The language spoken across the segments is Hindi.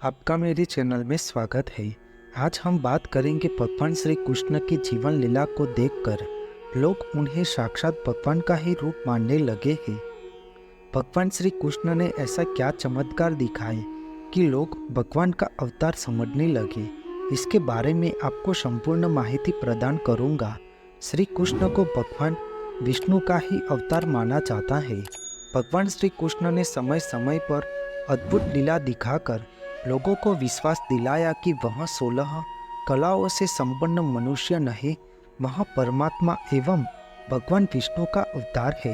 आपका मेरे चैनल में स्वागत है। आज हम बात करेंगे भगवान श्री कृष्ण की जीवन लीला को देखकर लोग उन्हें साक्षात भगवान का ही रूप मानने लगे हैं। भगवान श्री कृष्ण ने ऐसा क्या चमत्कार दिखाए कि लोग भगवान का अवतार समझने लगे। इसके बारे में आपको संपूर्ण माहिती प्रदान करूंगा। श्री कृष्ण को भगवान विष्णु का ही अवतार माना जाता है। भगवान श्री कृष्ण ने समय समय पर अद्भुत लीला दिखाकर लोगों को विश्वास दिलाया कि वह 16 कलाओं से संपन्न मनुष्य नहीं, वह परमात्मा एवं भगवान विष्णु का अवतार है।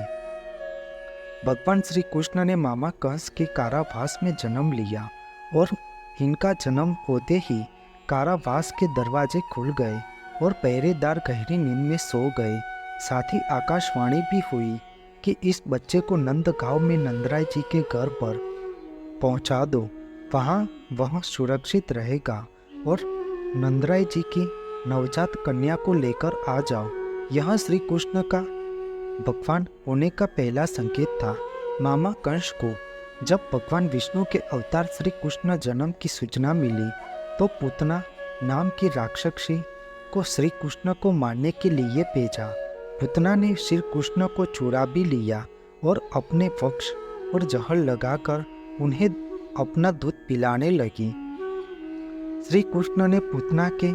भगवान श्री कृष्ण ने मामा कंस के कारावास में जन्म लिया और इनका जन्म होते ही कारावास के दरवाजे खुल गए और पहरेदार गहरी नींद में सो गए। साथ ही आकाशवाणी भी हुई कि इस बच्चे को नंदगांव में नंदराय जी के घर पर पहुंचा दो, वहाँ वह सुरक्षित रहेगा और नंदराय जी की नवजात कन्या को लेकर आ जाओ। यह श्री कृष्ण का भगवान होने का पहला संकेत था। मामा कंस को जब भगवान विष्णु के अवतार श्री कृष्ण जन्म की सूचना मिली तो पूतना नाम की राक्षसी को श्री कृष्ण को मारने के लिए भेजा। पूतना ने श्री कृष्ण को चुरा भी लिया और अपने वक्ष और जहर लगाकर उन्हें अपना दूध पिलाने लगी। श्री कृष्ण ने पूतना के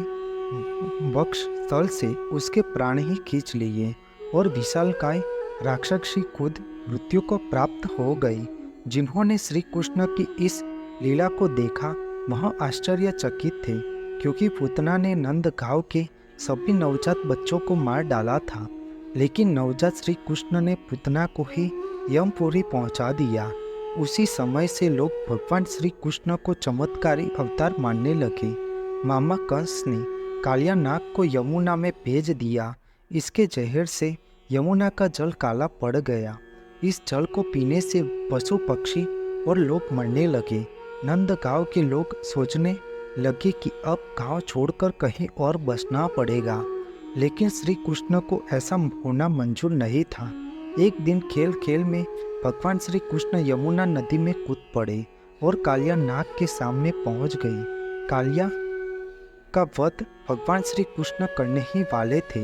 वक्ष स्थल से उसके प्राण ही खींच लिए और विशालकाय राक्षसी खुद मृत्यु को प्राप्त हो गई। जिन्होंने श्री कृष्ण की इस लीला को देखा वह आश्चर्यचकित थे, क्योंकि पूतना ने नंदगांव के सभी नवजात बच्चों को मार डाला था, लेकिन नवजात श्री कृष्ण ने पूतना को ही यमपुरी पहुंचा दिया। उसी समय से लोग भगवान श्री कृष्ण को चमत्कारी अवतार मानने लगे। मामा कंस ने कालिया नाग को यमुना में भेज दिया। इसके जहर से यमुना का जल काला पड़ गया। इस जल को पीने से पशु पक्षी और लोग मरने लगे। नंदगांव के लोग सोचने लगे कि अब गांव छोड़कर कहीं और बसना पड़ेगा, लेकिन श्री कृष्ण को ऐसा होना मंजूर नहीं था। एक दिन खेल खेल में भगवान श्री कृष्ण यमुना नदी में कूद पड़े और कालिया नाग के सामने पहुंच गए। कालिया का वध भगवान श्री कृष्ण करने ही वाले थे,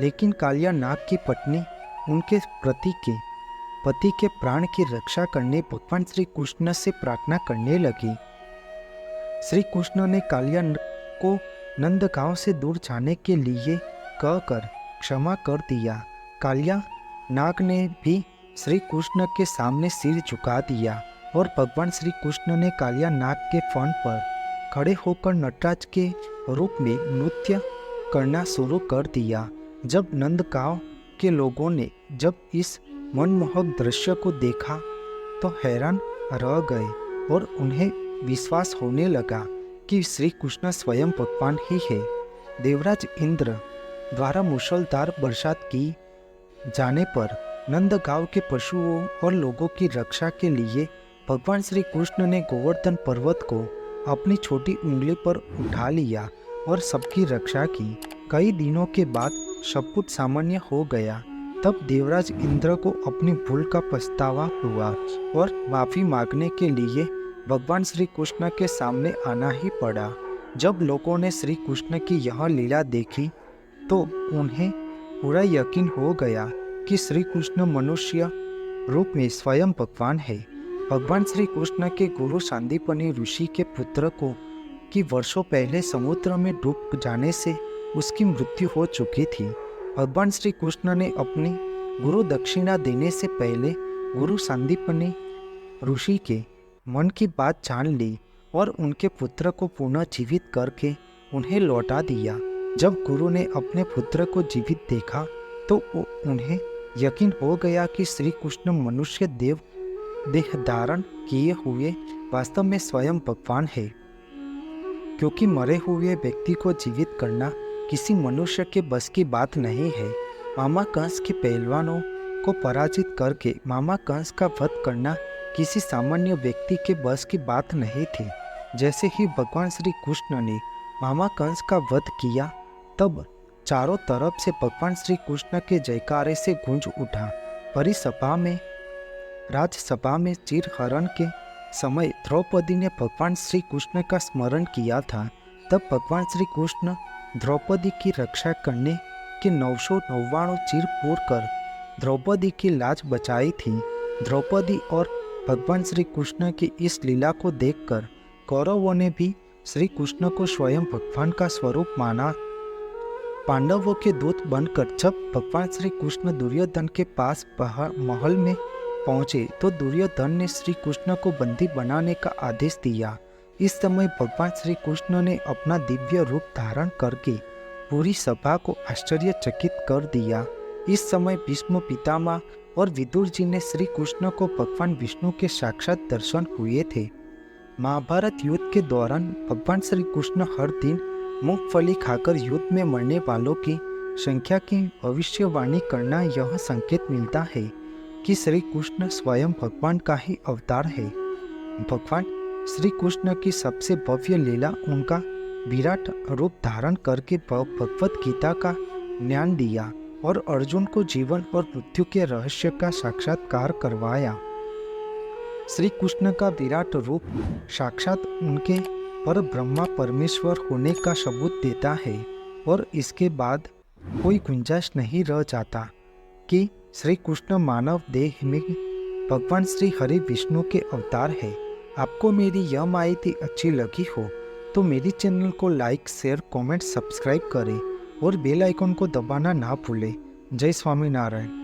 लेकिन कालिया नाग की पत्नी उनके पति के प्राण की रक्षा करने भगवान श्री कृष्ण से प्रार्थना करने लगी। श्री कृष्ण ने कालिया को नंदगांव से दूर जाने के लिए कहकर क्षमा कर दिया। कालिया नाग ने भी श्री कृष्ण के सामने सिर झुका दिया और भगवान श्री कृष्ण ने कालिया नाग के फन पर खड़े होकर नटराज के रूप में नृत्य करना शुरू कर दिया। जब नंदगांव के लोगों ने जब इस मनमोहक दृश्य को देखा तो हैरान रह गए और उन्हें विश्वास होने लगा कि श्री कृष्ण स्वयं भगवान ही है। देवराज इंद्र द्वारा मूसलाधार बरसात की जाने पर नंदगांव के पशुओं और लोगों की रक्षा के लिए भगवान श्री कृष्ण ने गोवर्धन पर्वत को अपनी छोटी उंगली पर उठा लिया और सबकी रक्षा की। कई दिनों के बाद सब कुछ सामान्य हो गया। तब देवराज इंद्र को अपनी भूल का पछतावा हुआ और माफी मांगने के लिए भगवान श्री कृष्ण के सामने आना ही पड़ा। जब लोगों ने श्री कृष्ण की यह लीला देखी तो उन्हें पूरा यकीन हो गया कि श्री कृष्ण मनुष्य रूप में स्वयं भगवान है। भगवान श्री कृष्ण के गुरु सांदीपनि ऋषि के पुत्र को कि वर्षों पहले समुद्र में डूब जाने से उसकी मृत्यु हो चुकी थी। भगवान श्री कृष्ण ने अपनी गुरु दक्षिणा देने से पहले गुरु सांदीपनि ऋषि के मन की बात जान ली और उनके पुत्र को पुनः जीवित करके उन्हें लौटा दिया। जब गुरु ने अपने पुत्र को जीवित देखा तो उन्हें यकीन हो गया कि श्री कृष्ण मनुष्य देह धारण किए हुए वास्तव में स्वयं भगवान है, क्योंकि मरे हुए व्यक्ति को जीवित करना किसी मनुष्य के बस की बात नहीं है। मामा कंस के पहलवानों को पराजित करके मामा कंस का वध करना किसी सामान्य व्यक्ति के बस की बात नहीं थी। जैसे ही भगवान श्री कृष्ण ने मामा कंस का वध किया तब चारों तरफ से भगवान श्री कृष्ण के जयकारे से गूंज उठा। परिसभा में राजसभा में चीर हरण के समय द्रौपदी ने भगवान श्री कृष्ण का स्मरण किया था, तब भगवान श्री कृष्ण द्रौपदी की रक्षा करने के 999 चीर पूर कर द्रौपदी की लाज बचाई थी। द्रौपदी और भगवान श्री कृष्ण की इस लीला को देखकर कौरवों ने भी श्री कृष्ण को स्वयं भगवान का स्वरूप माना। पांडवों के दूत बनकर जब भगवान श्री कृष्ण दुर्योधन के पास महल में पहुंचे तो दुर्योधन ने श्री कृष्ण को बंदी बनाने का आदेश दिया। इस समय भगवान श्री कृष्ण ने अपना दिव्य रूप धारण करके पूरी सभा को आश्चर्यचकित कर दिया। इस समय भीष्म पितामह और विदुर जी ने श्री कृष्ण को भगवान विष्णु के साक्षात दर्शन हुए थे। महाभारत युद्ध के दौरान भगवान श्री कृष्ण हर दिन मूंगफली खाकर युद्ध में मरने वालों की संख्या की भविष्यवाणी करना यह संकेत मिलता है कि श्री कृष्ण स्वयं भगवान का ही अवतार है। भगवान श्री कृष्ण की सबसे भव्य लीला उनका विराट रूप धारण करके भगवत गीता का ज्ञान दिया और अर्जुन को जीवन और मृत्यु के रहस्य का साक्षात्कार करवाया। श्री कृष्ण का विराट रूप साक्षात उनके पर ब्रह्मा परमेश्वर होने का सबूत देता है और इसके बाद कोई गुंजाइश नहीं रह जाता कि श्री कृष्ण मानव देह में भगवान श्री हरि विष्णु के अवतार है। आपको मेरी यह माहिती अच्छी लगी हो तो मेरी चैनल को लाइक, शेयर, कमेंट, सब्सक्राइब करें और बेल आइकन को दबाना ना भूलें। जय स्वामीनारायण।